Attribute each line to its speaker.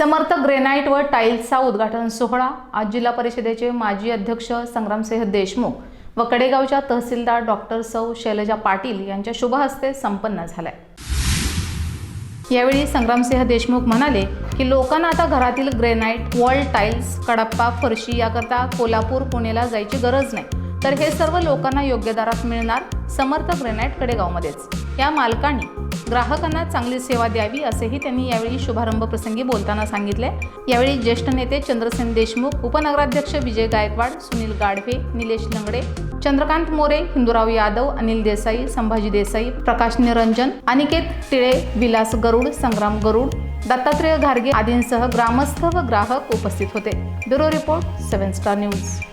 Speaker 1: समर्थ granite व टाइल्सचा उद्घाटन सोहळा आज जिल्हा परिषदेचे माजी अध्यक्ष संग्रामसिंह देशमुख व कडेगावच्या तहसीलदार डॉक्टर सौ शैलजा पाटील यांच्या शुभ हस्ते संपन्न झालाय। यावेळी संग्रामसिंह देशमुख म्हणाले की लोकांना आता घरातील ग्रेनाइट, वॉल टाइल्स, कडप्पा, फरशी याकरता कोल्हापूर, पुणेला जायची गरज नाही, तर हे सर्व लोकांना योग्य दरात मिळणार समर्थ ग्रेनाइट कडेगावमध्येच। या मालकांनी ग्राहकांना चांगली सेवा द्यावी असेही त्यांनी यावेळी शुभारंभ प्रसंगी बोलताना सांगितले। यावेळी ज्येष्ठ नेते चंद्रसेन देशमुख, उपनगराध्यक्ष विजय गायकवाड, सुनील गाढवे, निलेश लंगडे, चंद्रकांत मोरे, हिंदूराव यादव, अनिल देसाई, संभाजी देसाई, प्रकाश निरंजन, अनिकेत टिळे, विलास गरुड, संग्राम गरुड, दत्तात्रय घारगे आदींसह ग्रामस्थ व ग्राहक उपस्थित होते। Bureau report 7 star news.